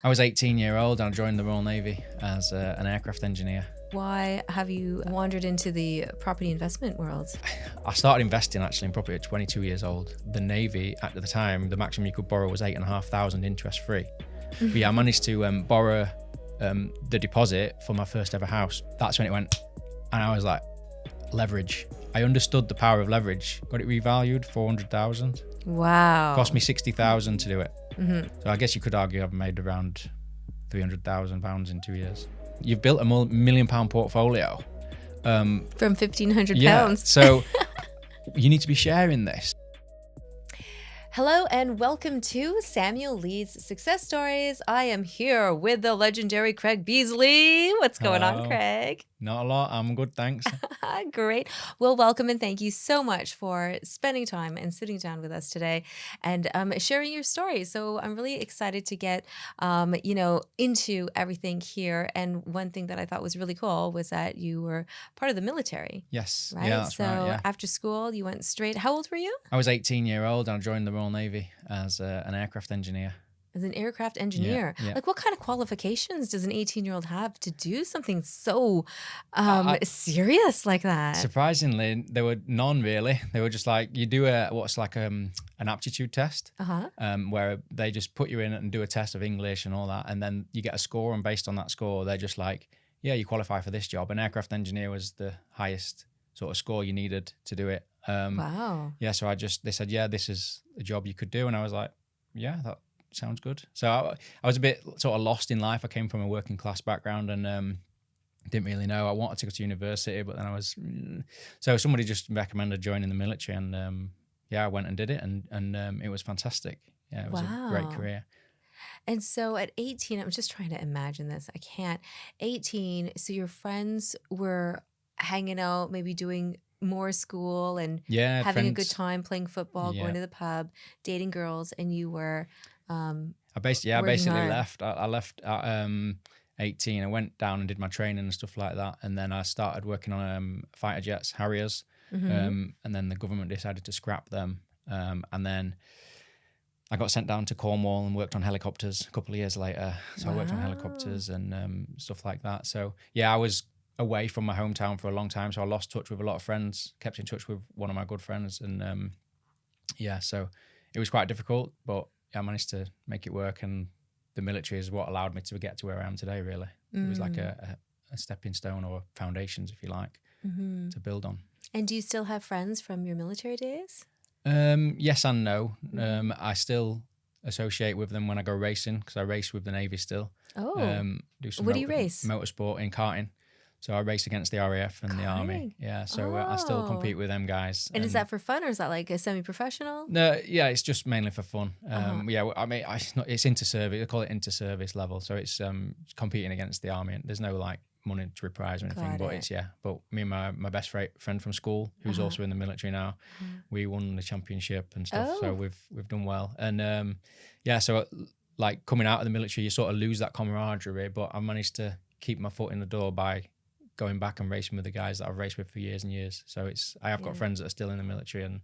I was 18-year-old and I joined the Royal Navy as an aircraft engineer. Why have you wandered into the property investment world? I started investing actually in property at 22 years old. The Navy at the time, the maximum you could borrow was 8,500 interest free. But yeah, I managed to borrow the deposit for my first ever house. That's when it went, and I was like, leverage. I understood the power of leverage. Got it revalued, 400,000. Wow. Cost me 60,000 to do it. So I guess you could argue I've made around 300,000 pounds in 2 years. You've built a £1 million portfolio. From 1,500 Yeah, pounds. so you need to be sharing this. Hello and welcome to Samuel Lee's Success Stories. I am here with the legendary Craig Beasley. What's going on, Hello. Craig? Not a lot. I'm good, thanks. Great. Well, welcome and thank you so much for spending time and sitting down with us today and sharing your story. So I'm really excited to get, into everything here. And one thing that I thought was really cool was that you were part of the military, Yes. right? Yeah, that's So right. Yeah. after school, you went straight. How old were you? I was 18-year-old and I joined the Royal Navy as an aircraft engineer. As an aircraft engineer. yeah. Like, what kind of qualifications does an 18-year-old have to do something so serious like that? Surprisingly, there were none really. They were just like, you do an aptitude test, where they just put you in and do a test of English and all that, and then you get a score, and based on that score, they're just like, yeah, you qualify for this job. An aircraft engineer was the highest sort of score you needed to do it. Wow. Yeah, so they said, yeah, this is a job you could do, and I was like, yeah, that sounds good. So I was a bit sort of lost in life. I came from a working class background and didn't really know. I wanted to go to university, but then so somebody just recommended joining the military, and I went and did it, and it was fantastic. Yeah, it was a great career. And so at 18, I'm just trying to imagine this. I can't. 18, so your friends were hanging out, maybe doing more school and having a good time, playing football, going to the pub, dating girls, and you were I basically left. I left at 18. I went down and did my training and stuff like that, and then I started working on fighter jets, Harriers, and then the government decided to scrap them, and then I got sent down to Cornwall and worked on helicopters a couple of years later. So I worked on helicopters and stuff like that. So yeah, I was away from my hometown for a long time, so I lost touch with a lot of friends, kept in touch with one of my good friends, and so it was quite difficult, but I managed to make it work, and the military is what allowed me to get to where I am today, really. It was like a stepping stone, or foundations, if you like, to build on. And do you still have friends from your military days? Yes and no. I still associate with them when I go racing, because I race with the Navy still. Oh, do some what do you race? Motorsport in karting. So I race against the RAF and the Army. Yeah, so I still compete with them guys. And is that for fun, or is that like a semi-professional? No, yeah, it's just mainly for fun. Yeah, I mean, it's inter-service. They call it inter-service level. So it's competing against the Army. There's no like monetary prize or anything, but me and my best friend from school, who's also in the military now, we won the championship and stuff. So we've done well. And so like coming out of the military, you sort of lose that camaraderie, but I managed to keep my foot in the door by going back and racing with the guys that I've raced with for years and years. So I have got friends that are still in the military, and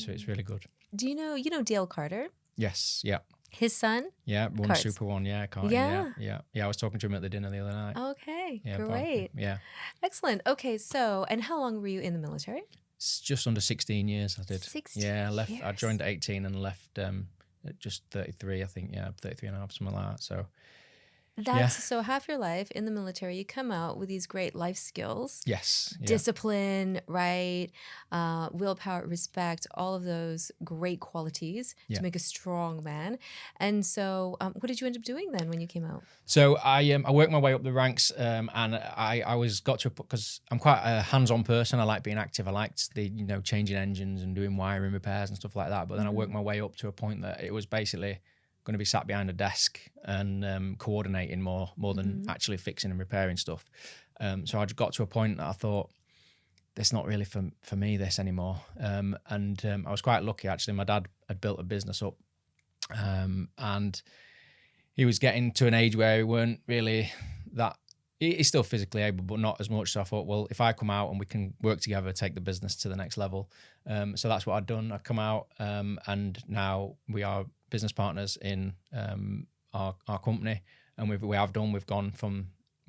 so it's really good. Do you know Dale Carter? Yes, yeah. His son? Yeah, won Karts. Super One, yeah, karting, yeah. I was talking to him at the dinner the other night. Okay, Yeah, great. Yeah. Excellent. Okay, so, and how long were you in the military? It's just under 16 years I did. 16 Yeah, I left. years. I joined at 18 and left at just 33, I think. Yeah, 33 and a half, something like that. So So half your life in the military, you come out with these great life skills. yes. Yeah. Discipline, right? Willpower, respect, all of those great qualities to make a strong man. And so what did you end up doing then when you came out? So I worked my way up the ranks, and I was got to, because I'm quite a hands-on person. I like being active. I liked the changing engines and doing wiring repairs and stuff like that. But then I worked my way up to a point that it was basically going to be sat behind a desk and coordinating more than actually fixing and repairing stuff. So I just got to a point that I thought, it's not really for me this anymore. And I was quite lucky, actually. My dad had built a business up, and he was getting to an age where he weren't really that. He's still physically able, but not as much. So I thought, well, if I come out and we can work together, take the business to the next level. So that's what I'd done. I'd come out, and now we are business partners in our company, and we've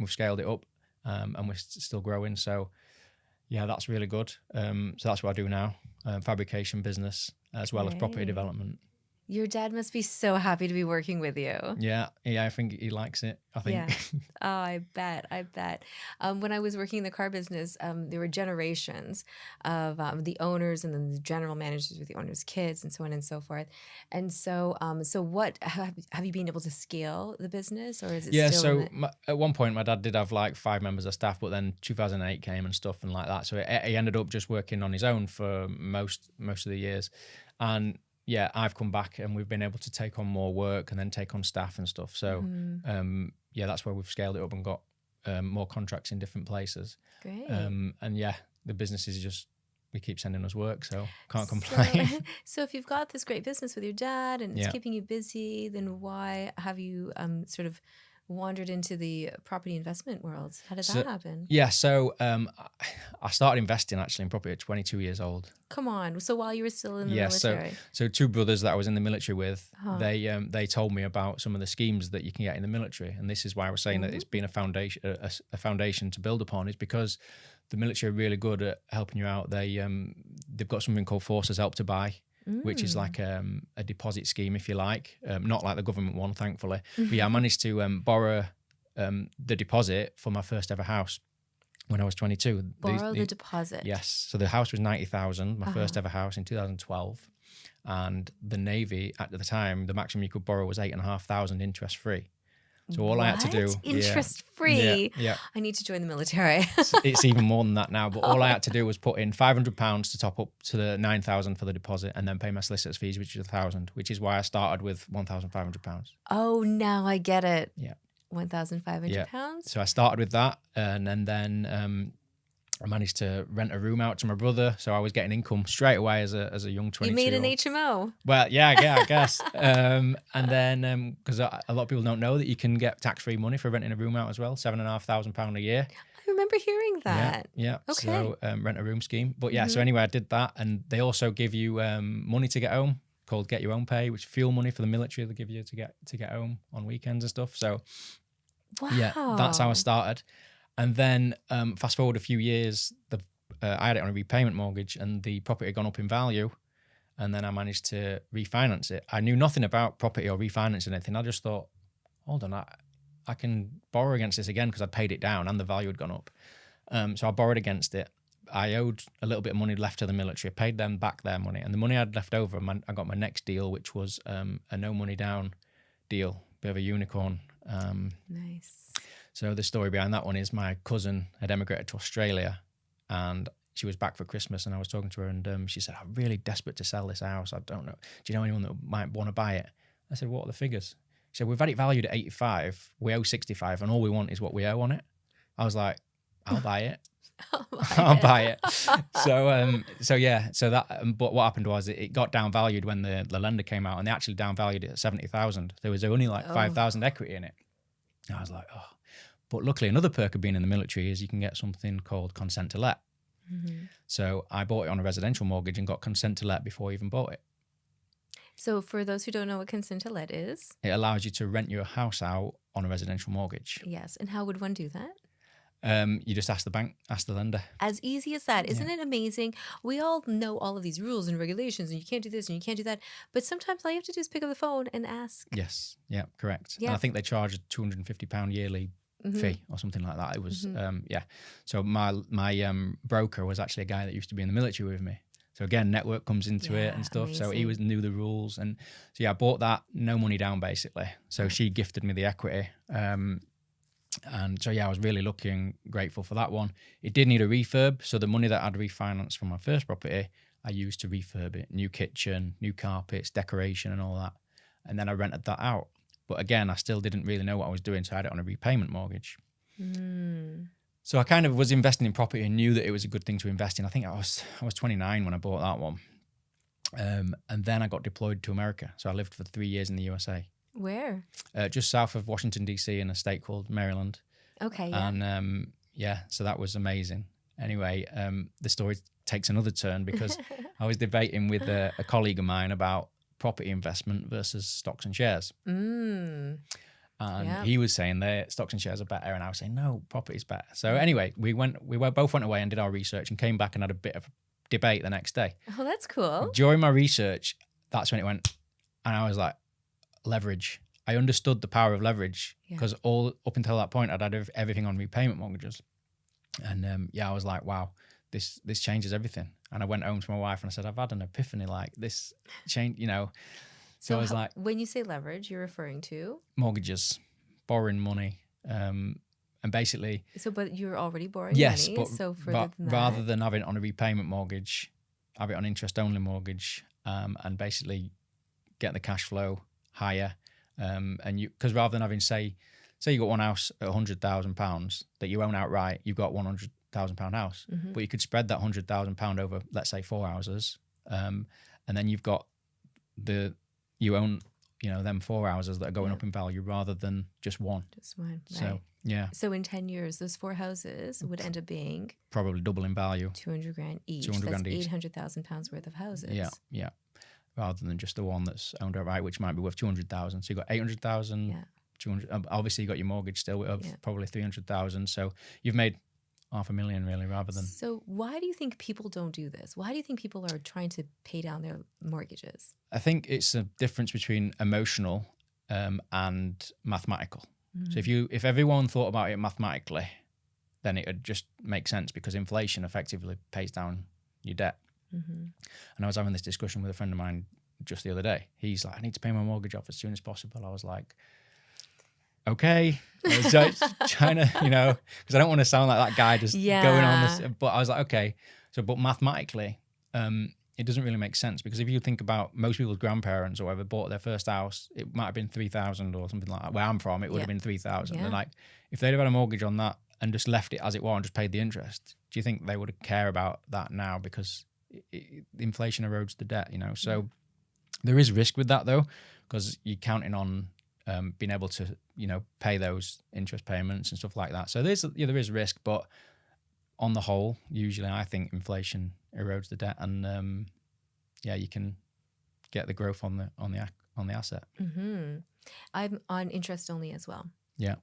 scaled it up, and we're still growing. So yeah, that's really good. So that's what I do now, fabrication business as well as property Great. development. Your dad must be so happy to be working with you. Yeah, I think he likes it. I think. Yeah. Oh, I bet. When I was working in the car business, there were generations of the owners and then the general managers with the owners' kids and so on and so forth. And so, what have you been able to scale the business, or is it Yeah, still in so at one point my dad did have like 5 members of staff, but then 2008 came and stuff and like that. So he ended up just working on his own for most of the years. And yeah, I've come back and we've been able to take on more work and then take on staff and stuff. So yeah, that's where we've scaled it up and got more contracts in different places. Great. And yeah, the business is just, we keep sending us work, so can't complain. So if you've got this great business with your dad and it's Yeah. keeping you busy, then why have you sort of wandered into the property investment world? How did that happen? Yeah, so I started investing actually in property at 22 years old. Come on. So while you were still in the Yeah, military. so 2 brothers that I was in the military with, they told me about some of the schemes that you can get in the military, and this is why I was saying that it's been a foundation to build upon, is because the military are really good at helping you out. They've got something called Forces Help to Buy, which is like a deposit scheme, if you like, not like the government one, thankfully. But yeah, I managed to borrow the deposit for my first ever house when I was 22. Borrow the deposit. Yes. So the house was 90,000, my first ever house in 2012. And the Navy at the time, the maximum you could borrow was 8,500 interest free. So all I had to do, interest free. Yeah. I need to join the military. It's even more than that now. But all I had to do was put in £500 to top up to the 9,000 for the deposit, and then pay my solicitor's fees, which is 1,000. Which is why I started with £1,500. Oh, now I get it. Yeah. £1,500. So I started with that, and then I managed to rent a room out to my brother. So I was getting income straight away as a young 22. You made an HMO. Well, yeah, I guess. And then, because a lot of people don't know that you can get tax-free money for renting a room out as well, £7,500 a year. I remember hearing that. Yeah. Okay. So rent a room scheme. But yeah, so anyway, I did that, and they also give you money to get home called Get Your Own Pay, which is fuel money for the military. They give you to get home on weekends and stuff. So yeah, that's how I started. And then fast forward a few years, I had it on a repayment mortgage, and the property had gone up in value. And then I managed to refinance it. I knew nothing about property or refinancing anything. I just thought, hold on, I can borrow against this again because I'd paid it down and the value had gone up. So I borrowed against it. I owed a little bit of money left to the military. I paid them back their money. And the money I'd left over, I got my next deal, which was a no money down deal, bit of a unicorn. Nice. So the story behind that one is my cousin had emigrated to Australia, and she was back for Christmas, and I was talking to her, and she said, I'm really desperate to sell this house. I don't know. Do you know anyone that might want to buy it? I said, what are the figures? She said, we've had it valued at 85. We owe 65, and all we want is what we owe on it. I was like, I'll buy it. I'll buy it. So yeah. So that. But what happened was it got downvalued when the lender came out, and they actually downvalued it at 70,000. There was only like 5,000 equity in it. And I was like, oh. But luckily, another perk of being in the military is you can get something called consent to let. So I bought it on a residential mortgage and got consent to let before I even bought it. So for those who don't know what consent to let is, it allows you to rent your house out on a residential mortgage. Yes. And how would one do that? You just ask the bank, ask the lender. As easy as that. Isn't it amazing? We all know all of these rules and regulations, and you can't do this and you can't do that. But sometimes all you have to do is pick up the phone and ask. Yes. Yeah, correct. Yeah. And I think they charge a £250 yearly fee or something like that. It was, yeah. So my broker was actually a guy that used to be in the military with me. So again, network comes into it and stuff. Amazing. So he knew the rules. And so yeah, I bought that, no money down basically. So she gifted me the equity. And so yeah, I was really lucky and grateful for that one. It did need a refurb. So the money that I'd refinanced from my first property, I used to refurb it. New kitchen, new carpets, decoration and all that. And then I rented that out. But again, I still didn't really know what I was doing, so I had it on a repayment mortgage. So I kind of was investing in property and knew that it was a good thing to invest in. I think I was 29 when I bought that one. And then I got deployed to America. So I lived for 3 years in the USA. Where? Just south of Washington, D.C. in a state called Maryland. Okay, yeah. And so that was amazing. Anyway, the story takes another turn because I was debating with a colleague of mine about property investment versus stocks and shares. Mm. And Yeah. he was saying that stocks and shares are better, and I was saying no, property's better. So anyway, we both went away and did our research and came back and had a bit of debate the next day. Oh, that's cool. During my research, that's when it went, and I was like, leverage. I understood the power of leverage because all up until that point, I'd had everything on repayment mortgages, and I was like, wow, this changes everything. And I went home to my wife and I said, I've had an epiphany, like this change, you know. So I was like, when you say leverage, you're referring to mortgages, borrowing money, and basically. So, but you're already borrowing yes, money. but So further than that, rather than having it on a repayment mortgage, have it on interest only mortgage, and basically get the cash flow higher. And you, because rather than having say you got one house at £100,000 that you own outright, you've got £100,000 house, but you could spread that £100,000 over, let's say, 4 houses, and then you've got you own, you know, them 4 houses that are going up in value rather than just one. Just one. Right. So yeah. So in 10 years, those 4 houses would end up being probably double in value. 200 grand each. 200 That's grand each. £800,000 worth of houses. Yeah. Rather than just the one that's owned outright, which might be worth 200,000. So you got 800,000. Yeah. 200. Obviously, you got your mortgage still of probably 300,000. So you've made $500,000 really, rather than. So why do you think people don't do this? Why do you think people are trying to pay down their mortgages? I think it's a difference between emotional and mathematical. So if everyone thought about it mathematically, then it would just make sense because inflation effectively pays down your debt. And I was having this discussion with a friend of mine just the other day. He's like, I need to pay my mortgage off as soon as possible. I was like, okay. I was just trying to, you know, because I don't want to sound like that guy just going on this. But I was like, okay. So, but mathematically, it doesn't really make sense because if you think about most people's grandparents or whoever bought their first house, it might have been 3,000 or something like that. Where I'm from, it would have been 3,000. And like, if they'd have had a mortgage on that and just left it as it was and just paid the interest, do you think they would care about that now? Because inflation erodes the debt, you know. So there is risk with that though, because you're counting on being able to, you know, pay those interest payments and stuff like that. So there is risk, but on the whole, usually I think inflation erodes the debt, and you can get the growth on the asset. I'm on interest only as well. Yeah.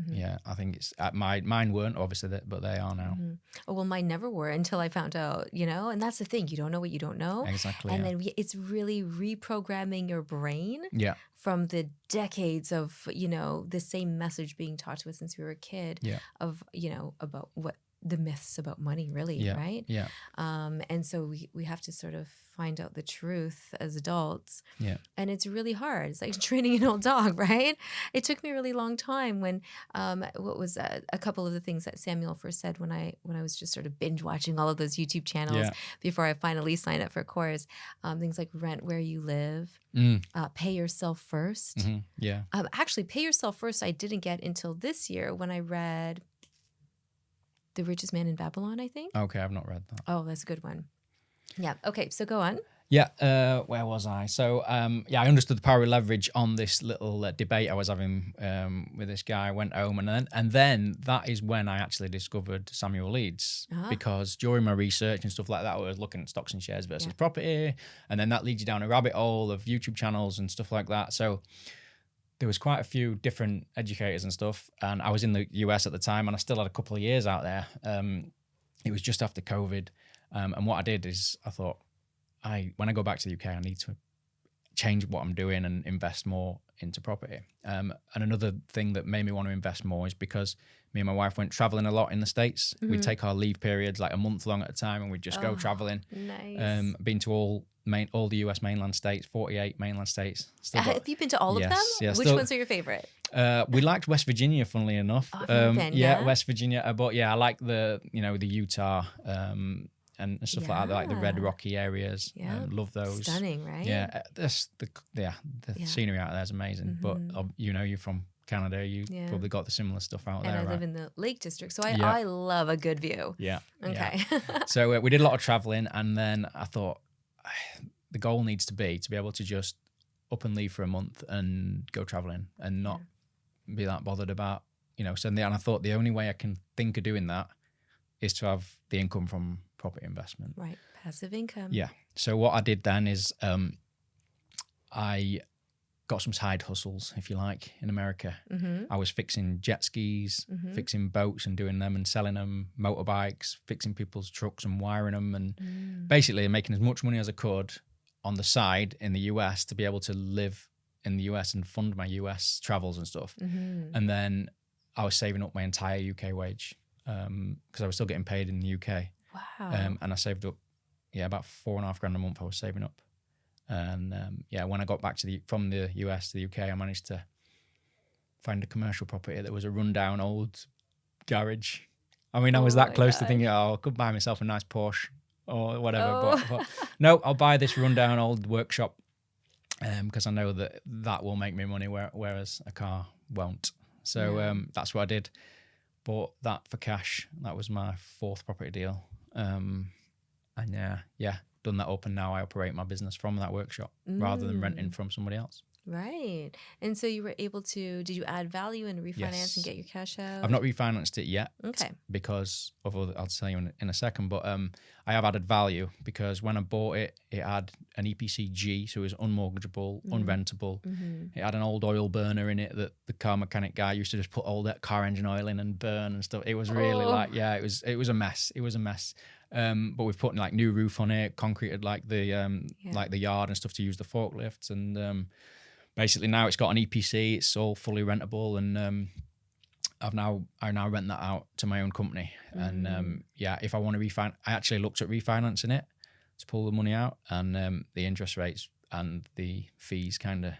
Yeah, I think it's mine weren't obviously but they are now. Oh, well, mine never were until I found out, you know, and that's the thing. You don't know what you don't know. Exactly. And then it's really reprogramming your brain from the decades of, you know, the same message being taught to us since we were a kid of, you know, about what the myths about money really, right? Yeah. And so we have to sort of find out the truth as adults. Yeah. And it's really hard. It's like training an old dog, right? It took me a really long time when what was a couple of the things that Samuel first said when I was just sort of binge watching all of those YouTube channels before I finally signed up for a course. Things like rent where you live, pay yourself first. Yeah. Actually, pay yourself first I didn't get until this year when I read The Richest Man in Babylon, I think. Okay, I've not read that. Oh, that's a good one. Yeah. Okay, so go on. Yeah, where was I? So, I understood the power of leverage on this little debate I was having with this guy. I went home, and then that is when I actually discovered Samuel Leeds, because during my research and stuff like that, I was looking at stocks and shares versus property, and then that leads you down a rabbit hole of YouTube channels and stuff like that. So there was quite a few different educators and stuff, and I was in the US at the time, and I still had a couple of years out there. It was just after COVID, and what I did is I thought, when I go back to the UK, I need to change what I'm doing and invest more into property. And another thing that made me want to invest more is because me and my wife went traveling a lot in the States. We'd take our leave periods like a month long at a time, and we'd just go traveling. Nice. Been to all the US mainland states, 48 mainland states. Have you been to all of them? Yes. Which ones are your favorite? We liked West Virginia, funnily enough. West Virginia. But I like the Utah and stuff like that, like the Red Rocky areas. Love those. Stunning, right? Yeah, the scenery out there is amazing. But you're from Canada, you probably got the similar stuff out there. And I live in the Lake District, so I love a good view. Yeah. Okay. So we did a lot of traveling, and then I thought the goal needs to be able to just up and leave for a month and go traveling and not be that bothered about, So and I thought the only way I can think of doing that is to have the income from property investment. Right. Passive income. Yeah. So what I did then is I got some side hustles, if you like, in America. I was fixing jet skis, fixing boats and doing them and selling them, motorbikes, fixing people's trucks and wiring them, and basically making as much money as I could on the side in the US to be able to live in the US and fund my US travels and stuff. And then I was saving up my entire UK wage because I was still getting paid in the UK. Wow. And I saved up, about $4,500 a month I was saving up. And when I got back from the US to the UK, I managed to find a commercial property that was a rundown old garage. I mean, I was that close to thinking, I could buy myself a nice Porsche or whatever. But no, I'll buy this rundown old workshop because I know that will make me money, whereas a car won't. So that's what I did. Bought that for cash. That was my 4th property deal. And done that up, and now I operate my business from that workshop rather than renting from somebody else. Right. And so you were able to, did you add value and refinance Yes. and get your cash out? I've not refinanced it yet. Okay. Because of other, I'll tell you in a second, but I have added value because when I bought it, it had an EPC-G, so it was unmortgageable, unrentable. It had an old oil burner in it that the car mechanic guy used to just put all that car engine oil in and burn and stuff. It was really it was a mess. It was a mess. But we've put like new roof on it, concreted like the yard and stuff to use the forklifts, and basically now it's got an EPC. It's all fully rentable, and I now rent that out to my own company. And if I want to refinance, I actually looked at refinancing it to pull the money out, and the interest rates and the fees kind of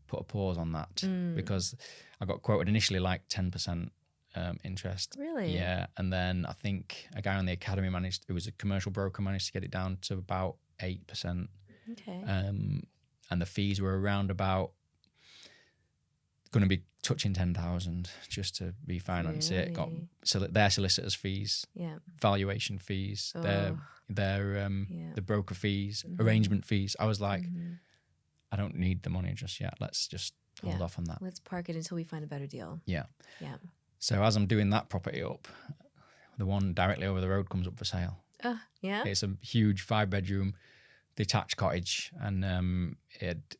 put a pause on that because I got quoted initially like 10%. Interest. Really? Yeah. And then I think a guy on the academy it was a commercial broker, managed to get it down to about 8%. Okay. And the fees were around about going to be touching 10,000 just to refinance it. Got their solicitors' fees, valuation fees, their the broker fees, arrangement fees. I was like, I don't need the money just yet. Let's just hold off on that. Let's park it until we find a better deal. Yeah. Yeah. So as I'm doing that property up, the one directly over the road comes up for sale. Yeah. It's a huge 5-bedroom detached cottage, and it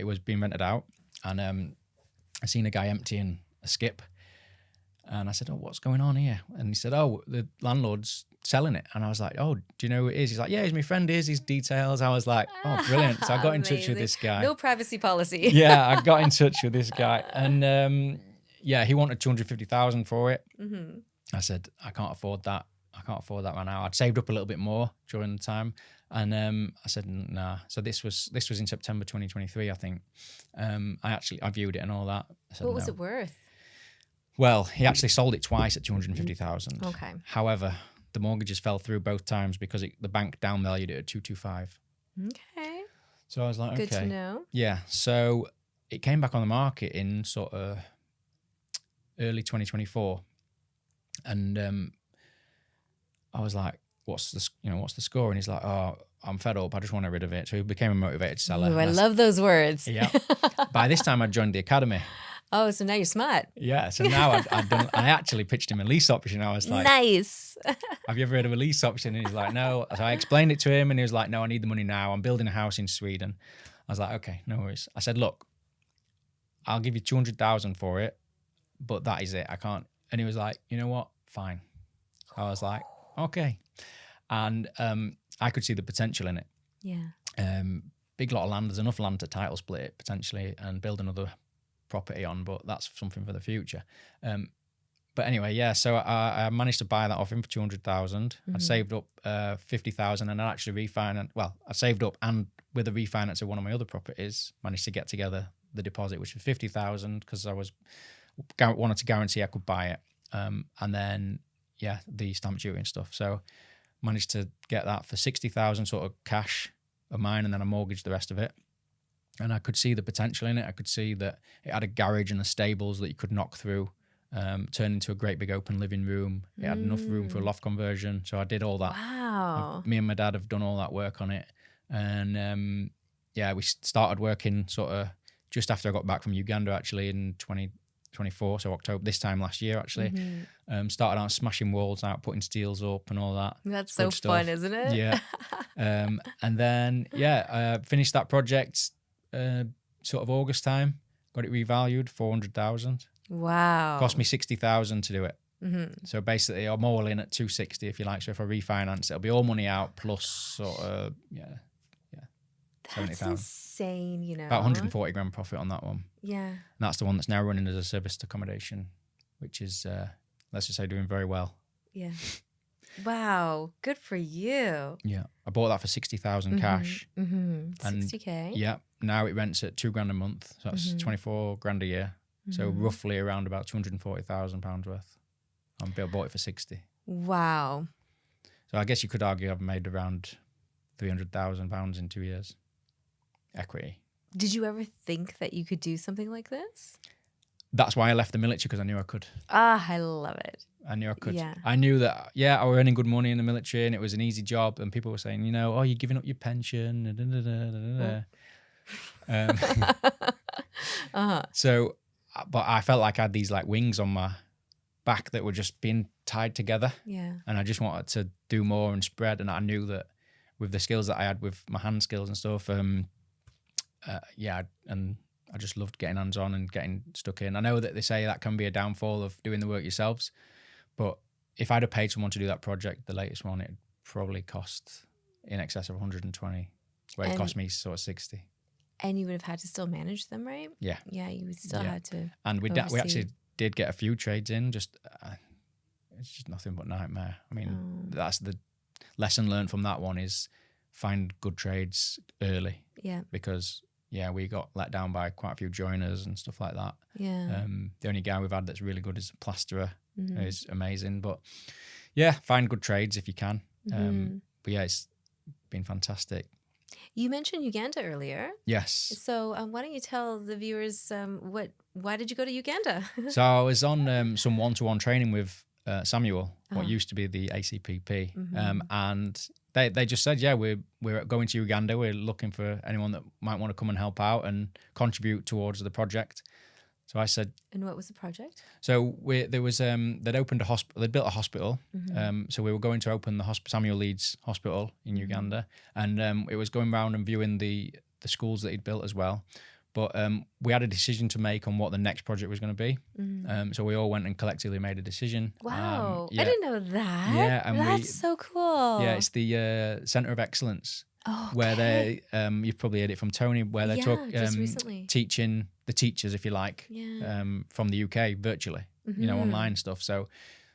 was being rented out, and I seen a guy emptying a skip, and I said, "Oh, what's going on here?" And he said, "Oh, the landlord's selling it." And I was like, "Oh, do you know who it is?" He's like, "Yeah, he's my friend. Here's his details." I was like, "Oh, brilliant!" So I got in touch with this guy. No privacy policy. Yeah, I got in touch with this guy, and he wanted 250,000 for it. I said, I can't afford that. I can't afford that right now. I'd saved up a little bit more during the time, and I said, nah. So this was in September 2023, I think. I viewed it and all that. I said, what was it worth? Well, he actually sold it twice at 250,000. Okay. However, the mortgages fell through both times because the bank downvalued it at 225. Okay. So I was like, Good okay. to know. Yeah. So it came back on the market in sort of early 2024, and I was like, what's the score? And he's like, oh, I'm fed up, I just want to get rid of it. So he became a motivated seller. Ooh, I love those words. Yeah. By this time I'd joined the academy. Oh, so now you're smart. Yeah. So now I actually pitched him a lease option. I was like, nice. Have you ever heard of a lease option? And he's like, no. So I explained it to him, and he was like, no, I need the money now. I'm building a house in Sweden. I was like, okay, no worries. I said, look, I'll give you 200,000 for it, but that is it. I can't. And he was like, you know what? Fine. I was like, okay. And I could see the potential in it. Yeah. Big lot of land. There's enough land to title split it potentially and build another property on, but that's something for the future. But anyway, yeah. So I managed to buy that off him for 200,000. I'd saved up 50,000, and I actually refinanced. Well, I saved up, and with a refinance of one of my other properties, managed to get together the deposit, which was 50,000, because I wanted to guarantee I could buy it. And then the stamp duty and stuff. So managed to get that for 60,000 sort of cash of mine, and then I mortgaged the rest of it. And I could see the potential in it. I could see that it had a garage and the stables that you could knock through, turn into a great big open living room. It had enough room for a loft conversion. So I did all that. Wow. Me and my dad have done all that work on it. And we started working sort of just after I got back from Uganda, actually, in 24, so October, this time last year actually. Started out smashing walls out, putting steels up and all that. That's so fun, isn't it? Yeah. And then, finished that project sort of August time, got it revalued, 400,000. Wow. Cost me 60,000 to do it. So basically, I'm all in at 260 if you like. So if I refinance, it'll be all money out plus sort of, That's 70,000. insane, you know. About 140 grand profit on that one. Yeah. And that's the one that's now running as a serviced accommodation, which is, let's just say, doing very well. Yeah. Wow. Good for you. Yeah. I bought that for 60,000 cash. And 60K. yeah, now it rents at £2,000 a month. So that's 24 grand a year. So roughly around about £240,000 worth. I bought it for 60. Wow. So I guess you could argue I've made around £300,000 in 2 years. Equity. Did you ever think that you could do something like this? That's why I left the military, because I knew I could. I love it. I knew I could. Yeah. I knew that, I was earning good money in the military and it was an easy job. And people were saying, oh, you're giving up your pension. So, but I felt like I had these like wings on my back that were just being tied together. Yeah. And I just wanted to do more and spread. And I knew that with the skills that I had with my hand skills and stuff, and I just loved getting hands-on and getting stuck in. I know that they say that can be a downfall of doing the work yourselves, but if I'd have paid someone to do that project, the latest one, it'd probably cost in excess of 120, where it cost me sort of 60. And you would have had to still manage them, right? Yeah. Yeah, you would still had to. And we actually did get a few trades in, just it's just nothing but nightmare. I mean, that's the lesson learned from that one, is find good trades early. Yeah. Because we got let down by quite a few joiners and stuff like that. Yeah. The only guy we've had that's really good is a plasterer. He's amazing. But find good trades if you can. But it's been fantastic. You mentioned Uganda earlier. Yes. So why don't you tell the viewers why did you go to Uganda? So I was on some one-to-one training with Samuel, what used to be the ACPP, and they just said, we're going to Uganda. We're looking for anyone that might want to come and help out and contribute towards the project. So I said. And what was the project? So there was they'd opened a hospital. They'd built a hospital. So we were going to open the Samuel Leeds Hospital in Uganda, and it was going around and viewing the schools that he'd built as well. But we had a decision to make on what the next project was going to be. So we all went and collectively made a decision. Wow. I didn't know that. Yeah. And that's so cool. Yeah, it's the Centre of Excellence. Where they, you've probably heard it from Tony, where they talk teaching the teachers, if you like, from the UK virtually, online stuff. So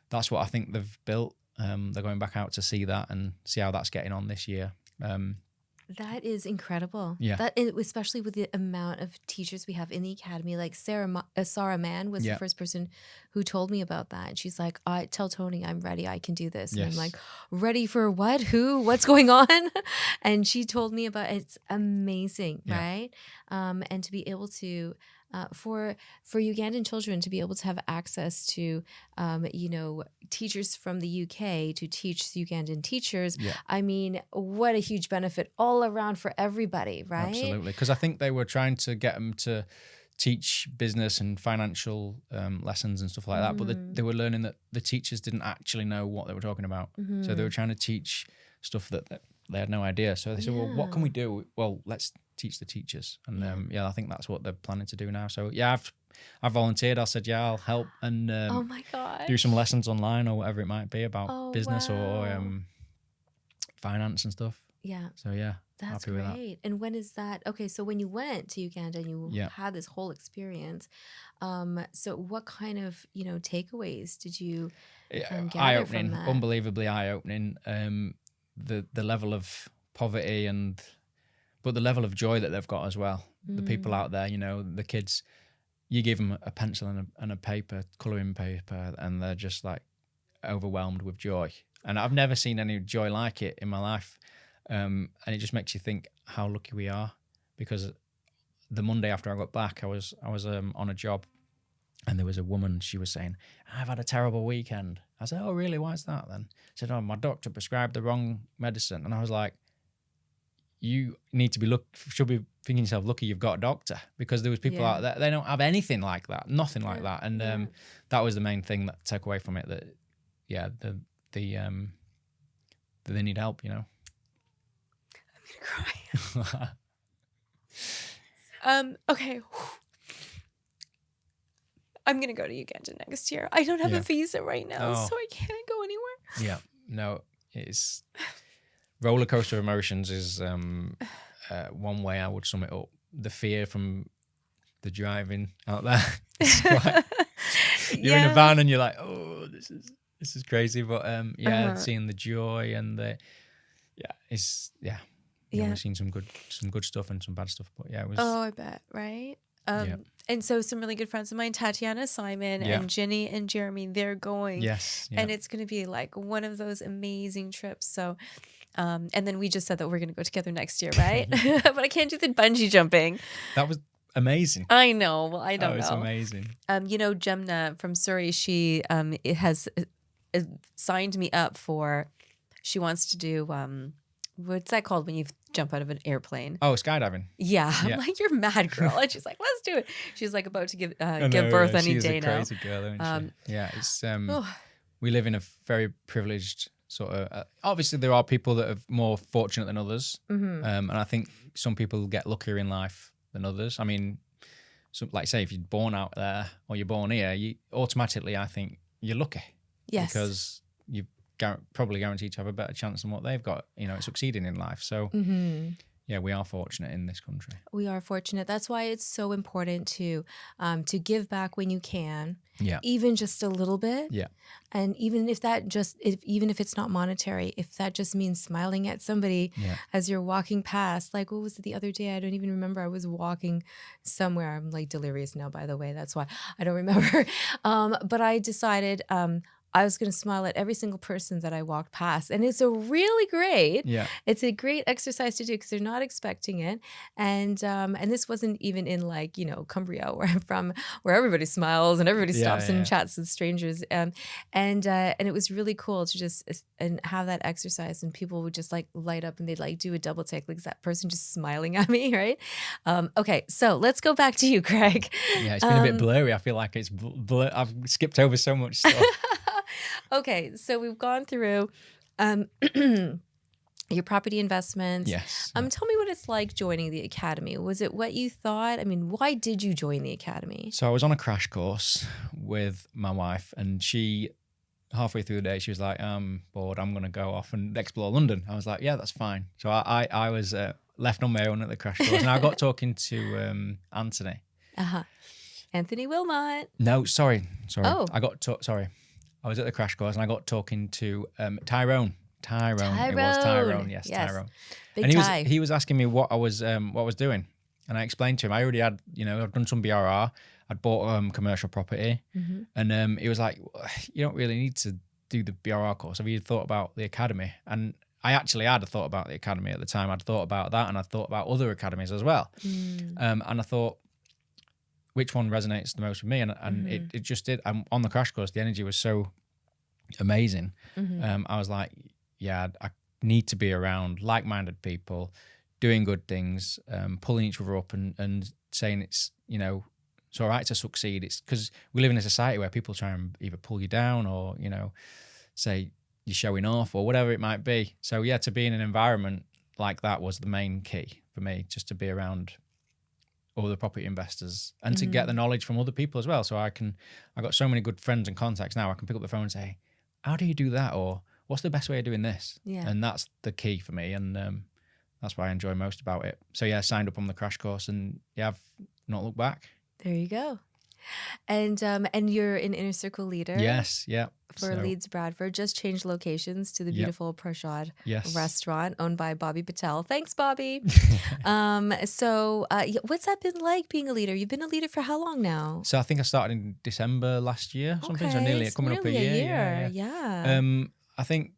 that's what I think they've built. They're going back out to see that and see how that's getting on this year. That is incredible. Yeah. That is, especially with the amount of teachers we have in the academy. Like Sarah Mann was the first person who told me about that. And she's like, I tell Tony I'm ready. I can do this. And I'm like, ready for what? Who? What's going on? And she told me about it's amazing, right? And to be able to for Ugandan children to be able to have access to, teachers from the UK to teach Ugandan teachers. Yeah. I mean, what a huge benefit all around for everybody, right? Absolutely. Because I think they were trying to get them to teach business and financial lessons and stuff like that, but they were learning that the teachers didn't actually know what they were talking about. So they were trying to teach stuff that they had no idea. So they said, well, what can we do? Well, let's teach the teachers. And I think that's what they're planning to do now. So I've volunteered. I said, I'll help and oh my God, do some lessons online or whatever it might be about business or finance and stuff. Yeah. So that's happy great. with that. And when is that? Okay, so when you went to Uganda and you had this whole experience, so what kind of takeaways did you gather from that? Unbelievably eye-opening. The level of poverty but the level of joy that they've got as well. The people out there, the kids, you give them a pencil and a paper, colouring paper, and they're just like overwhelmed with joy. And I've never seen any joy like it in my life. And it just makes you think how lucky we are, because the Monday after I got back, I was on a job, and there was a woman, she was saying, I've had a terrible weekend. I said, oh, really? Why is that then? She said, oh, my doctor prescribed the wrong medicine. And I was like, you need to be should be thinking yourself lucky you've got a doctor, because there was people out there, they don't have anything like that, nothing like that. And that was the main thing that I took away from it, that that they need help, you know. I'm gonna cry. Okay. I'm gonna go to Uganda next year. I don't have a visa right now, so I can't go anywhere. Yeah, no, it's roller coaster emotions is one way I would sum it up. The fear from the driving out there. You're in a van and you're like, oh, this is crazy. But seeing the joy and we've seen some good stuff and some bad stuff. But yeah, it was. Oh, I bet, right? And so some really good friends of mine, Tatiana, Simon, and Ginny and Jeremy, they're going. Yes. Yeah. And it's going to be like one of those amazing trips. So, and then we just said that we're going to go together next year, right? But I can't do the bungee jumping. That was amazing. I know. Well, I don't know. That was amazing. You know, Jemna from Surrey, she has signed me up for, she wants to do, what's that called when you jump out of an airplane? Oh, skydiving. Yeah. I'm like, you're mad, girl. And she's like, let's do it. She's like about to give birth any day now. She's a crazy girl, isn't she? Yeah, it's we live in a very privileged sort of. Obviously, there are people that are more fortunate than others, and I think some people get luckier in life than others. I mean, so like say if you're born out there or you're born here, you automatically, I think you're lucky. Yes. Because you've probably guaranteed to have a better chance than what they've got, succeeding in life. So yeah, we are fortunate in this country. We are fortunate. That's why it's so important to give back when you can. Yeah. Even just a little bit. Yeah. And even if it's not monetary, if that just means smiling at somebody as you're walking past, like what was it the other day? I don't even remember. I was walking somewhere. I'm like delirious now, by the way. That's why I don't remember. But I decided I was going to smile at every single person that I walked past. And it's it's a great exercise to do because they're not expecting it. And this wasn't even in like, Cumbria where I'm from, where everybody smiles and everybody stops and chats with strangers. And it was really cool to just and have that exercise, and people would just like light up and they'd like do a double take, like is that person just smiling at me, right? Okay, so let's go back to you, Craig. Yeah, it's been a bit blurry. I feel like it's I've skipped over so much stuff. Okay, so we've gone through your property investments. Yes. Tell me what it's like joining the academy. Was it what you thought? I mean, why did you join the academy? So I was on a crash course with my wife, and she, halfway through the day, she was like, I'm bored, I'm going to go off and explore London. I was like, yeah, that's fine. So I was left on my own at the crash course, and I got talking to Anthony. Anthony Wilmot. No, sorry. Oh. I was at the crash course and I got talking to Tyrone. It was Tyrone. Yes. Tyrone. Big and Ty. he was asking me what I was doing, and I explained to him I already had, I've done some BRR. I'd bought commercial property, and he was like, you don't really need to do the BRR course. Have you thought about the academy? And I actually had a thought about the academy at the time. I'd thought about that, and I thought about other academies as well. And I thought, which one resonates the most with me? And it just did. On the crash course, the energy was so amazing. I was like, yeah, I need to be around like-minded people, doing good things, pulling each other up and saying it's all right to succeed. It's because we live in a society where people try and either pull you down or, say you're showing off or whatever it might be. So yeah, to be in an environment like that was the main key for me, just to be around other property investors and to get the knowledge from other people as well. So I got so many good friends and contacts now. I can pick up the phone and say, how do you do that? Or what's the best way of doing this? Yeah. And that's the key for me. And that's what I enjoy most about it. So yeah, I signed up on the crash course and yeah, I've not looked back. There you go. And you're an Inner Circle leader. Yes. Yeah. For Leeds Bradford. Just changed locations to the beautiful Prashad restaurant owned by Bobby Patel. Thanks, Bobby. So what's that been like being a leader? You've been a leader for how long now? So I think I started in December last year. Something. So nearly coming up a year. Yeah. I think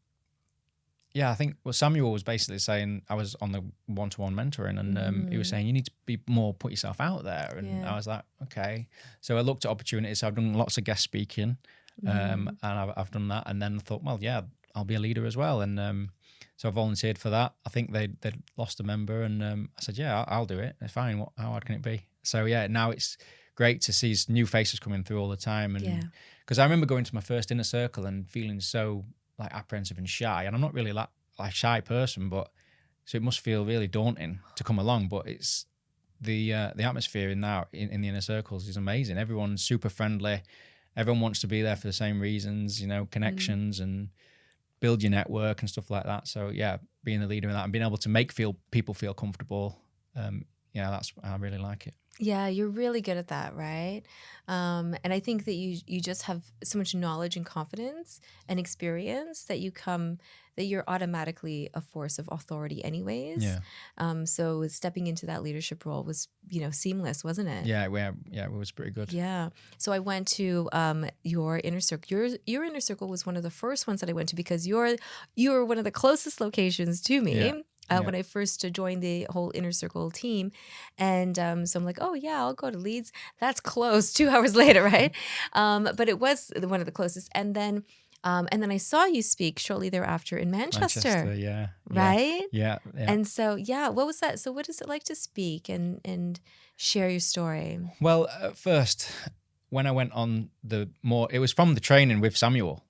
Samuel was basically saying, I was on the one-to-one mentoring, and he was saying you need to be more, put yourself out there. And I was like, okay. So I looked at opportunities. So I've done lots of guest speaking, and I've done that. And then I thought, well, yeah, I'll be a leader as well. And So I volunteered for that. I think they'd lost a member, and I said, yeah, I'll do it. It's fine. How hard can it be? So yeah, now it's great to see new faces coming through all the time. And because I remember going to my first inner circle and feeling so like apprehensive and shy, and I'm not really like a shy person, but so it must feel really daunting to come along. But it's the atmosphere in the inner circles is amazing. Everyone's super friendly. Everyone wants to be there for the same reasons, you know, connections and build your network and stuff like that. So yeah, being the leader in that and being able to make people feel comfortable, I really like it. Yeah, you're really good at that, right? And I think that you just have so much knowledge and confidence and experience that you're automatically a force of authority anyways. Yeah. So stepping into that leadership role was, seamless, wasn't it? Yeah, it was pretty good. Yeah. So I went to your inner circle. Your inner circle was one of the first ones that I went to because you were one of the closest locations to me. Yeah. When I first joined the whole inner circle team. And so I'm like, oh yeah, I'll go to Leeds. That's close, 2 hours later, right? But it was one of the closest. And then I saw you speak shortly thereafter in Manchester. Yeah. Right? Yeah. And so, what was that? So what is it like to speak and share your story? Well, at first, when I went on it was from the training with Samuel,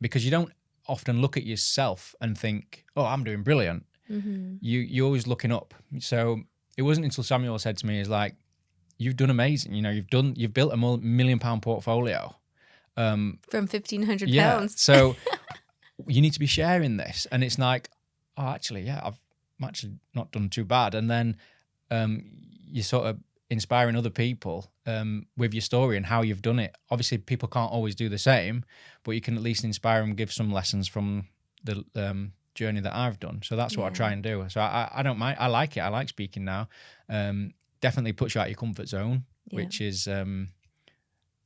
because you don't often look at yourself and think, oh, I'm doing brilliant. Mm-hmm. You're always looking up. So it wasn't until Samuel said to me, "Is like, you've done amazing. You know, you've built a £1 million portfolio from 1,500 yeah. pounds. So you need to be sharing this." And it's like, oh, actually, yeah, I'm actually not done too bad. And then you sort of inspiring other people with your story and how you've done it. Obviously, people can't always do the same, but you can at least inspire them, give some lessons from the journey that I've done. So that's what I try and do. So I don't mind. I like it. I like speaking now. Definitely puts you out your comfort zone, which is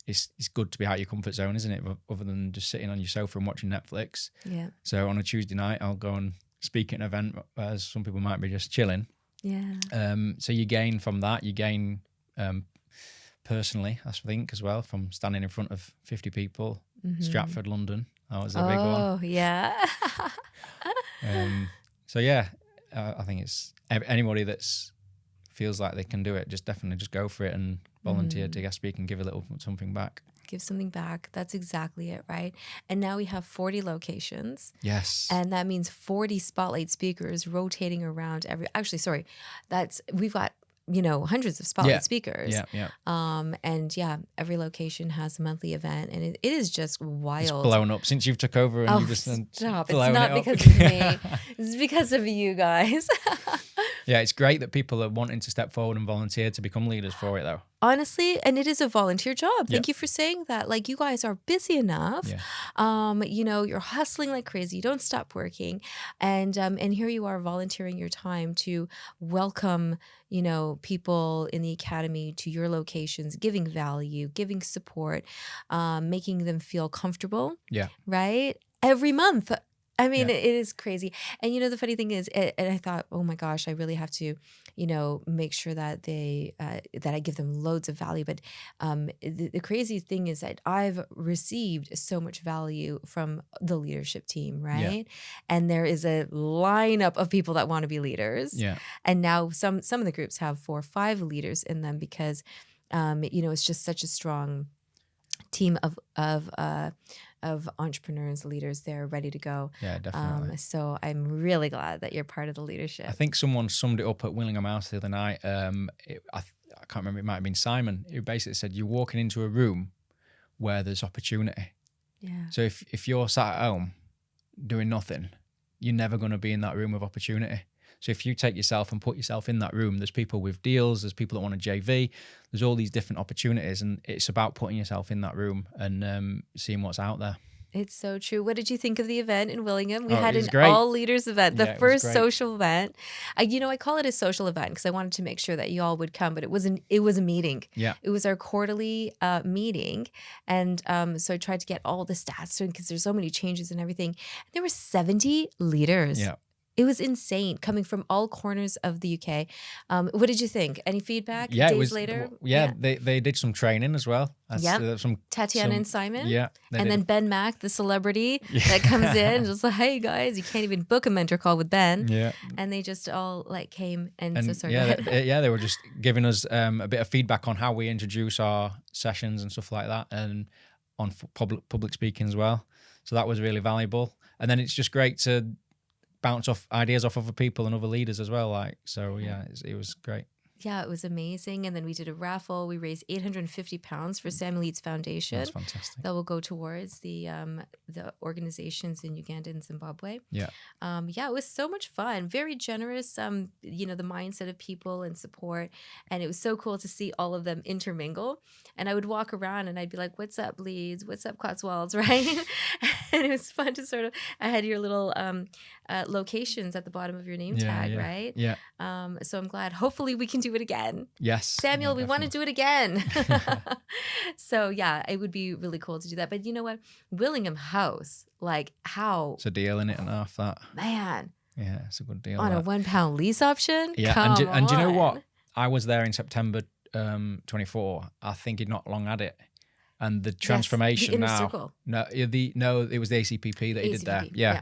it's good to be out of your comfort zone, isn't it? Other than just sitting on your sofa and watching Netflix. Yeah. So on a Tuesday night, I'll go and speak at an event, whereas some people might be just chilling. Yeah. So you gain from that. You gain personally, I think, as well, from standing in front of 50 people. Mm-hmm. Stratford, London. That was a big one. Oh, yeah. So yeah, I think it's anybody that's feels like they can do it, just go for it and volunteer to guest speak and give a little something back. Give something back. That's exactly it, right? And now we have 40 locations. Yes. And that means 40 spotlight speakers rotating around we've got, hundreds of spotlight speakers. Yeah. And every location has a monthly event, and it is just wild. It's blown up since you've took over and you've just stop. blown It's not it up. because of me. It's because of you guys. Yeah, it's great that people are wanting to step forward and volunteer to become leaders for it, though. Honestly, and it is a volunteer job. Thank you for saying that. Like, you guys are busy enough. Yeah. You're hustling like crazy. You don't stop working. And here you are volunteering your time to welcome, people in the academy to your locations, giving value, giving support, making them feel comfortable. Yeah. Right? Every month. I mean, it is crazy. And, the funny thing is, and I thought, oh my gosh, I really have to, make sure that that I give them loads of value. But the crazy thing is that I've received so much value from the leadership team, right? Yeah. And there is a lineup of people that want to be leaders. Yeah. And now some of the groups have 4 or 5 leaders in them because, it's just such a strong team of entrepreneurs, leaders there ready to go. Yeah, definitely. So I'm really glad that you're part of the leadership. I think someone summed it up at Willingham House the other night. I can't remember, it might have been Simon, who basically said, you're walking into a room where there's opportunity. Yeah. So if you're sat at home doing nothing, you're never going to be in that room of opportunity. So if you take yourself and put yourself in that room, there's people with deals, there's people that want a JV, there's all these different opportunities, and it's about putting yourself in that room and seeing what's out there. It's so true. What did you think of the event in Willingham? We had an great. all leaders event, the Yeah, it was first great. social event. I call it a social event because I wanted to make sure that you all would come, but it was a meeting. Yeah. It was our quarterly meeting. And so I tried to get all the stats because there's so many changes and everything. There were 70 leaders. Yeah. It was insane coming from all corners of the UK. What did you think? Any feedback? Yeah, days it was. later? Yeah, they did some training as well. Yep. Some Tatiana and Simon. Yeah, and did. then Ben Mack, the celebrity that comes in, just like, hey guys, you can't even book a mentor call with Ben. Yeah. And they just all like came and so sorry. They were just giving us a bit of feedback on how we introduce our sessions and stuff like that, and on public speaking as well. So that was really valuable. And then it's just great to bounce off ideas off other people and other leaders as well. Like, so yeah, it was great. Yeah, it was amazing. And then we did a raffle. We raised £850 for Samuel Eats Foundation. That's fantastic. That will go towards the organizations in Uganda and Zimbabwe. Yeah. Yeah, it was so much fun. Very generous. The mindset of people and support. And it was so cool to see all of them intermingle. And I would walk around and I'd be like, what's up, Leeds? What's up, Cotswolds? Right? And it was fun to sort of, I had your little locations at the bottom of your name tag, right? Yeah. So I'm glad. Hopefully we can do it again. Yes. Samuel, we want to do it again. So yeah, it would be really cool to do that. But you know what? Willingham House, like how? It's a deal in it and half that. Man. Yeah, it's a good deal. On a £1 lease option? Yeah. Come and do you know what? on. I was there in September 24. I think he'd not long had it. And the transformation the inner now. circle. No, it was the ACPP that he did there. ACPP, Yeah. yeah.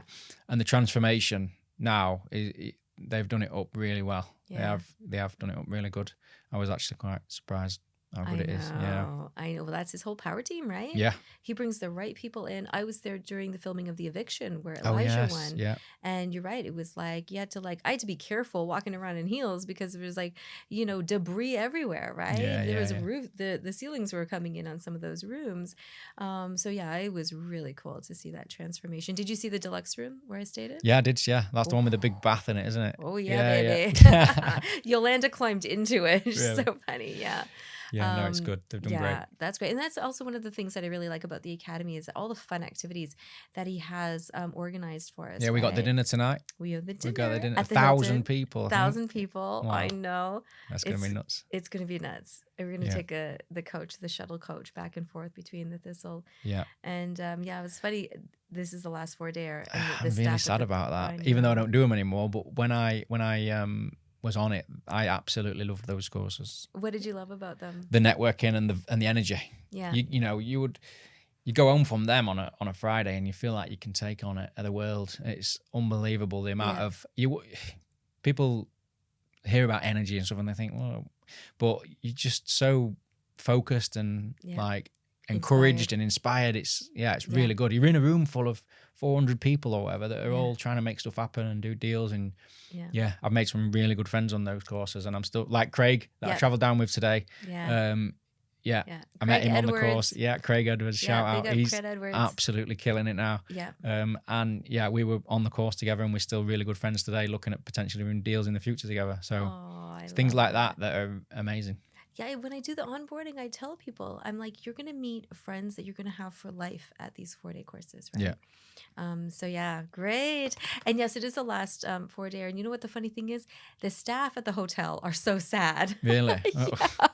And the transformation now, they've done it up really well. Yeah. They have done it up really good. I was actually quite surprised how good it is. Yeah. I know. Well, that's his whole power team, right? Yeah. He brings the right people in. I was there during the filming of The Eviction where Oh, Elijah yes. won. Yeah. And you're right. It was like, I had to be careful walking around in heels because there was like, debris everywhere, right? Yeah, there was yeah. a roof, the ceilings were coming in on some of those rooms. So yeah, it was really cool to see that transformation. Did you see the deluxe room where I stayed in? Yeah, I did. Yeah. That's the one with the big bath in it, isn't it? Oh yeah, baby. Yeah. Yolanda climbed into it. Really? So funny. Yeah. Yeah, no, it's good. They've done great. Yeah, that's great. And that's also one of the things that I really like about the Academy is all the fun activities that he has organized for us. Yeah, we got the right? dinner tonight. We have the dinner. We got the dinner. At the 1,000 Hilton. people. I think. 1,000 people. Wow. I know. That's going to be nuts. It's going to be nuts. We're going to Yeah. take the shuttle coach back and forth between the Thistle. Yeah. And yeah, it was funny. This is the last 4-dayer. And I'm the really staff at sad the- about I that, even though I know. don't do them anymore. But when I was on it, I absolutely loved those courses. What did you love about them? The networking and the energy. Yeah. You go home from them on a Friday and you feel like you can take on the world. It's unbelievable the amount Yeah. of people hear about energy and stuff and they think, well, but you're just so focused and Yeah. like encouraged and inspired. It's really good. You're in a room full of 400 people or whatever that are all trying to make stuff happen and do deals. And Yeah. I've made some really good friends on those courses, and I'm still like Craig that I Yeah. traveled down with today. Yeah. Yeah. Yeah. I met Craig him on the Edwards. course. Yeah, Craig Edwards, Yeah, shout big out. up He's Craig Edwards. absolutely killing it now. Yeah. And yeah, we were on the course together and we're still really good friends today, looking at potentially doing deals in the future together. So Oh, it's things love like that are amazing. Yeah, when I do the onboarding, I tell people, I'm like, you're going to meet friends that you're going to have for life at these 4-day courses, right? Yeah. So yeah, great. And yes, it is the last 4-dayer. And you know what the funny thing is? The staff at the hotel are so sad. Really? Yeah. Oh.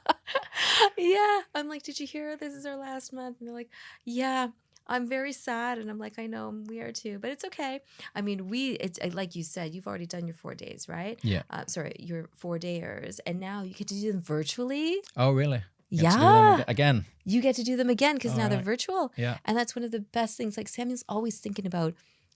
Yeah. I'm like, did you hear? This is our last month. And they're like, yeah. I'm very sad. And I'm like, I know we are too, but it's okay. I mean, it's like you said, you've already done your 4 days, right? Yeah. Sorry, your 4-dayers. And now you get to do them virtually. Oh, really? Get to do them Yeah. again. You get to do them again because Oh, now they're right. virtual. Yeah. And that's one of the best things. Like Samuel's always thinking about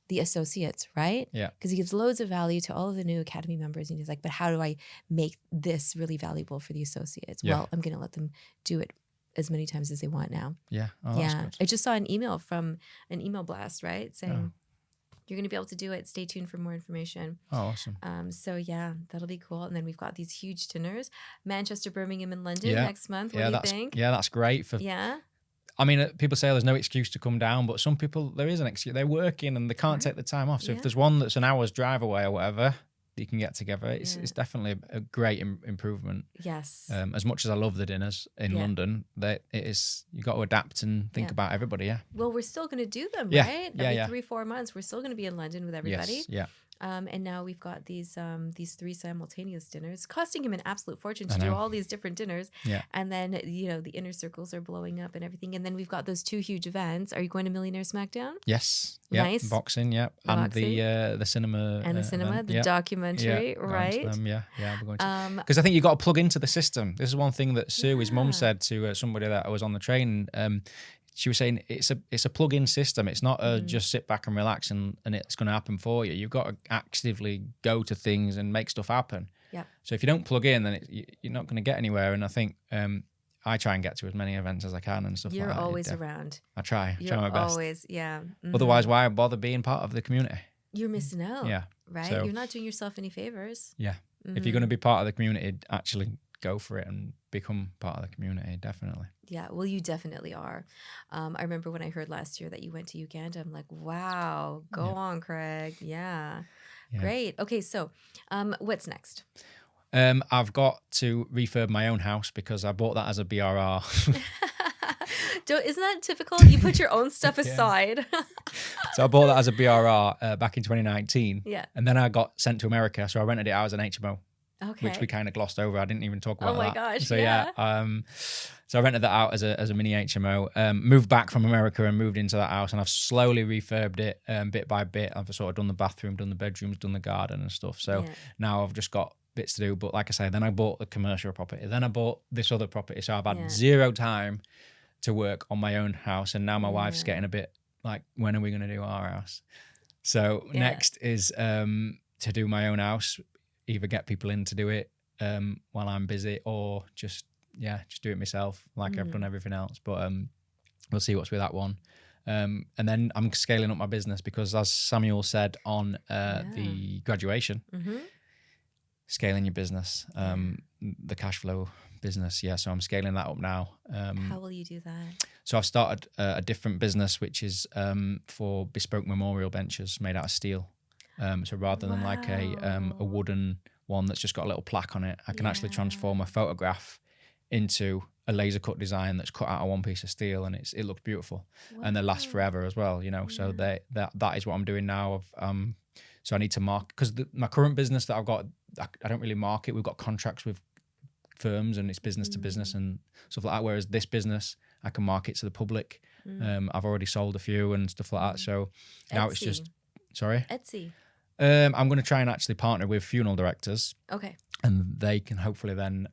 the associates, right? Yeah. Because he gives loads of value to all of the new Academy members. And he's like, but how do I make this really valuable for the associates? Yeah. Well, I'm going to let them do it as many times as they want now. Yeah. Oh, that's Yeah. good. I just saw an email from an email blast, right? Saying, Oh. you're going to be able to do it. Stay tuned for more information. Oh, awesome. So yeah, that'll be cool. And then we've got these huge dinners, Manchester, Birmingham, and London Yeah. next month. What Yeah, do you that's think? that's great for. Yeah. I mean, people say there's no excuse to come down, but some people there is an excuse. They're working and they can't Sure. take the time off. So Yeah. if there's one that's an hour's drive away or whatever, you can get together. It's Yeah. it's definitely a great improvement. Yes. As much as I love the dinners in Yeah. London, that it is you got to adapt and think Yeah. about everybody. Yeah. Well, we're still going to do them, Yeah. right? Yeah, Every yeah. 3-4 months, we're still going to be in London with everybody. Yes. Yeah. And now we've got these 3 simultaneous dinners, costing him an absolute fortune I to do know. all these different dinners. Yeah. And then, you know, the inner circles are blowing up and everything. And then we've got those 2 huge events. Are you going to Millionaire Smackdown? Yes. Yeah. Nice. Boxing. Yeah. And the cinema. And the cinema, event. the Yeah. documentary, Yeah, going to right? them, yeah, we're going to. Um, Because I think you got to plug into the system. This is one thing that Sue's mum Yeah. said to somebody that I was on the train. She was saying it's a plug-in system. It's not just sit back and relax and it's going to happen for you. You've got to actively go to things and make stuff happen. Yeah. So if you don't plug in, then you're not going to get anywhere. And I think I try and get to as many events as I can and stuff You're like that. always around. I try You're my best. always, yeah. Mhm. Otherwise, why bother being part of the community? You're missing out. Yeah. Right? So- You're not doing yourself any favors. Yeah. If Mm-hmm. you're going to be part of the community, actually go for it and become part of the community, definitely. Yeah, well, you definitely are. I remember when I heard last year that you went to Uganda. I'm like, wow, go on, Craig. Yeah. Yeah. Great. Okay, so what's next? I've got to refurb my own house because I bought that as a BRR. Isn't that typical? You put your own stuff aside. So I bought that as a BRR back in 2019. Yeah. And then I got sent to America. So I rented it out as an HMO, Okay. which we kind of glossed over. I didn't even talk about Oh my that. gosh, So yeah. so I rented that out as a mini HMO, moved back from America and moved into that house. And I've slowly refurbed it bit by bit. I've sort of done the bathroom, done the bedrooms, done the garden and stuff. So Yeah. now I've just got bits to do. But like I say, then I bought the commercial property. Then I bought this other property. So I've had Yeah. zero time to work on my own house. And now my wife's Yeah. getting a bit like, when are we going to do our house? So Yeah. next is to do my own house, either get people in to do it while I'm busy or just do it myself like I've done everything else. But we'll see what's with that one. And then I'm scaling up my business because, as Samuel said on the graduation, Mm-hmm. scaling your business, the cash flow business. Yeah, so I'm scaling that up now. How will you do that? So I've started a different business, which is for bespoke memorial benches made out of steel. So rather than like a wooden one that's just got a little plaque on it, I can actually transform a photograph into a laser cut design that's cut out of one piece of steel, and it looks beautiful, and they last forever as well. You know, so that is what I'm doing now. So I need to market because my current business that I've got, I don't really market. We've got contracts with firms and it's business to business and stuff like that. Whereas this business, I can market to the public. I've already sold a few and stuff like that. So now it's just, sorry? Etsy. I'm going to try and actually partner with funeral directors Okay. and they can hopefully then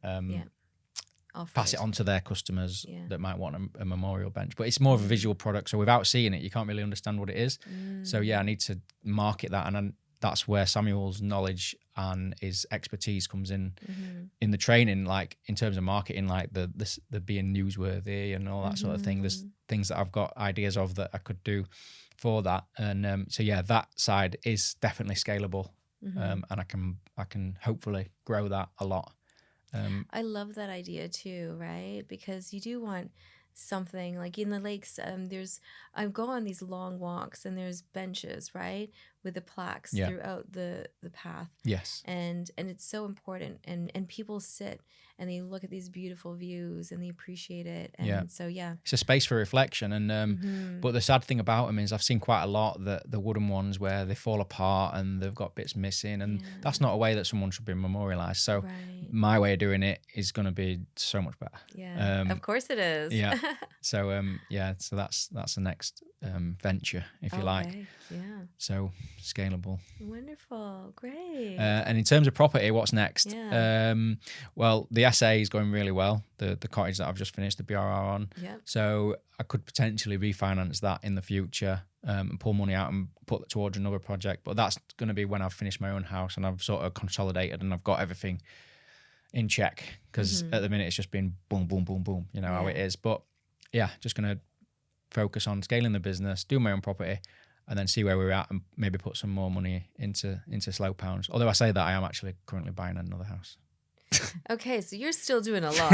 Offer pass it on to their customers Yeah. that might want a memorial bench. But it's more of a visual product. So without seeing it, you can't really understand what it is. So I need to market that. And that's where Samuel's knowledge and his expertise comes in the training, like in terms of marketing, like the being newsworthy and all that sort of thing. There's things that I've got ideas of that I could do for that. And that side is definitely scalable. And I can hopefully grow that a lot. I love that idea too, right? Because you do want something like in the lakes. I go on these long walks and there's benches, right, with the plaques throughout the path. Yes. And it's so important. And people sit and they look at these beautiful views and they appreciate it. And so it's a space for reflection. And but the sad thing about them is I've seen quite a lot that the wooden ones where they fall apart and they've got bits missing, and that's not a way that someone should be memorialized. So my way of doing it is going to be so much better. Yeah, of course it is. Yeah. So so that's the next venture, if you like. Yeah. So scalable. Wonderful. Great. And in terms of property, what's next? Yeah. Well, the SA is going really well. The cottage that I've just finished the BRR on. Yep. So I could potentially refinance that in the future and pull money out and put it towards another project. But that's going to be when I've finished my own house and I've sort of consolidated and I've got everything in check. Because at the minute it's just been boom, boom, boom, boom. You know how it is. But yeah, just going to focus on scaling the business, do my own property, and then see where we're at and maybe put some more money into Slow Pounds. Although I say that I am actually currently buying another house. Okay, so you're still doing a lot.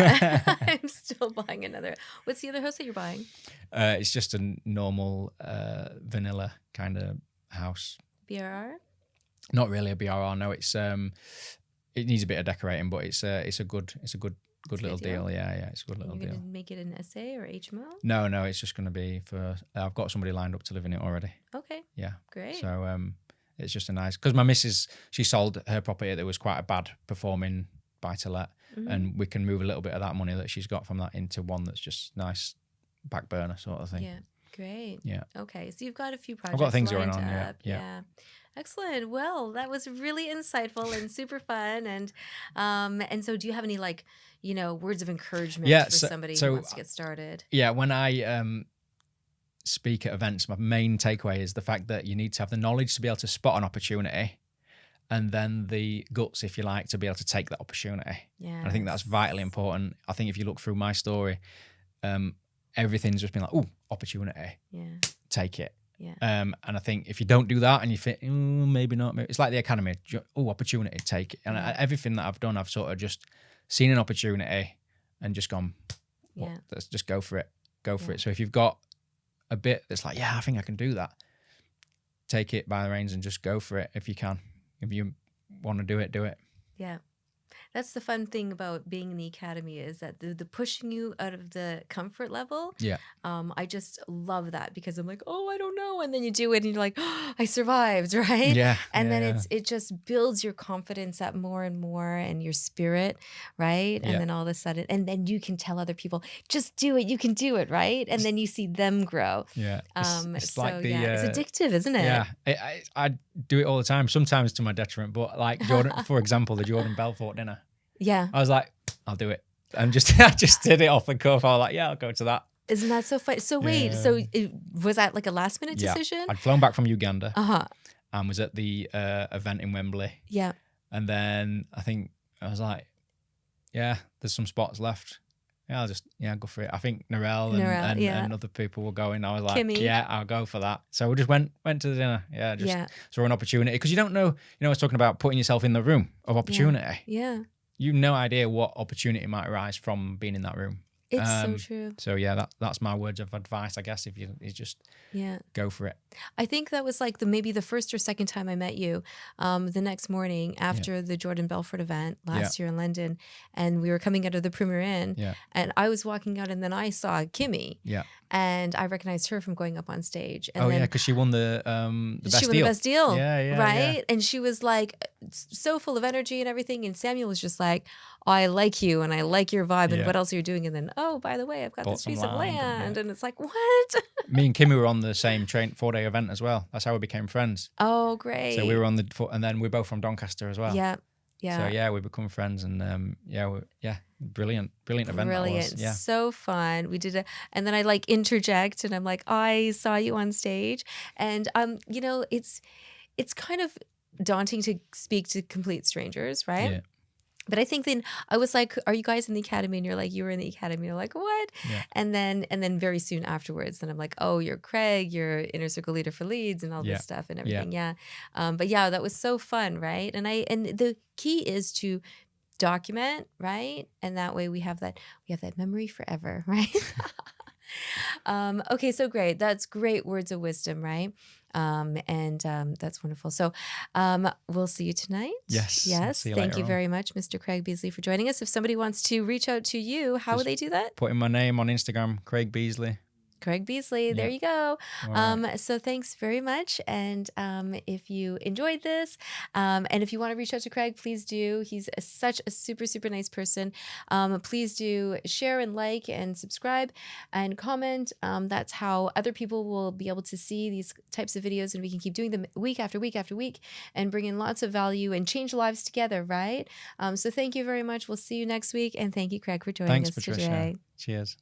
I'm still buying another. What's the other house that you're buying? It's just a normal vanilla kind of house. BRR? Not really a BRR. No, it's it needs a bit of decorating, but it's a good little deal. Yeah, it's a good little You're deal. going to make it an SA or HMO? No, it's just going to be for. I've got somebody lined up to live in it already. Okay, Yeah. great. So it's just a nice, because my missus, she sold her property that was quite a bad performing buy-to-let, and we can move a little bit of that money that she's got from that into one that's just nice back burner sort of thing. Yeah. Great. Yeah. Okay. So you've got a few projects. I've got things going lined on. up. Yeah. Excellent. Well, that was really insightful and super fun. And so do you have any like, words of encouragement for somebody who wants to get started? Yeah. When I speak at events, my main takeaway is the fact that you need to have the knowledge to be able to spot an opportunity, and then the guts, if you like, to be able to take that opportunity. Yeah. And I think that's vitally important. I think if you look through my story, everything's just been like, oh, opportunity. Yeah. Take it. Yeah. And I think if you don't do that and you think, maybe not, it's like the academy. Oh, opportunity, take it. And everything that I've done, I've sort of just seen an opportunity and just gone, let's just go for it. Go for it. So if you've got a bit that's like, I think I can do that, take it by the reins and just go for it if you can. If you want to do it, do it. Yeah. That's the fun thing about being in the academy, is that the pushing you out of the comfort level. Yeah. I just love that, because I'm like, I don't know. And then you do it and you're like, I survived, right? Yeah. And then it just builds your confidence up more and more, and your spirit, right? And then all of a sudden, and then you can tell other people, just do it. You can do it, right? And then you see them grow. Yeah. It's so like it's addictive, isn't it? Yeah. I do it all the time, sometimes to my detriment, but like Jordan, for example, the Jordan Belfort dinner. Yeah. I was like, I'll do it. And I just did it off the cuff. I was like, I'll go to that. Isn't that so fun? So wait, was that like a last minute decision? I'd flown back from Uganda Uh-huh. and was at the event in Wembley. Yeah. And then I think I was like, there's some spots left. I'll just, go for it. I think Narelle and other people were going. I was like, Kimmy. I'll go for that. So we just went to the dinner. Just saw an opportunity. Because you don't know, I was talking about putting yourself in the room of opportunity. Yeah. You've no idea what opportunity might arise from being in that room. It's so true. So that's my words of advice, I guess. If you just go for it. I think that was like maybe the first or second time I met you. The next morning after the Jordan Belfort event last year in London, and we were coming out of the Premier Inn, and I was walking out, and then I saw Kimmy. Yeah. And I recognized her from going up on stage. And because she won the best she won deal. the best deal. Yeah, right. Yeah. And she was like so full of energy and everything. And Samuel was just like, I like you and I like your vibe and what else are you doing? And then, by the way, I've got this piece of land. And it's like, what? Me and Kimmy were on the same 4-day event as well. That's how we became friends. Oh, great. So we were on and then we're both from Doncaster as well. Yeah. Yeah. So we become friends, and brilliant event. Brilliant. That was. Yeah. So fun. We did and then I like interject and I'm like, I saw you on stage. And it's kind of daunting to speak to complete strangers, right? Yeah. But I think then I was like, are you guys in the academy? And you're like, you were in the academy. You're like, what? Yeah. And then very soon afterwards, then I'm like, oh, you're Craig, you're inner circle leader for Leeds and all this stuff and everything. Yeah. But that was so fun, right? And the key is to document, right? And that way we have that memory forever, right? Okay, so great. That's great words of wisdom, right? That's wonderful. So we'll see you tonight. Yes. Thank you very much, Mr. Craig Beasley, for joining us. If somebody wants to reach out to you, how would they do that? Put in my name on Instagram, Craig Beasley. Craig Beasley. There you go. Right. So thanks very much. And if you enjoyed this, and if you want to reach out to Craig, please do. He's such a super, super nice person. Please do share and like and subscribe and comment. That's how other people will be able to see these types of videos, and we can keep doing them week after week after week and bring in lots of value and change lives together, right? So thank you very much. We'll see you next week. And thank you, Craig, for joining us Patricia. today. Cheers.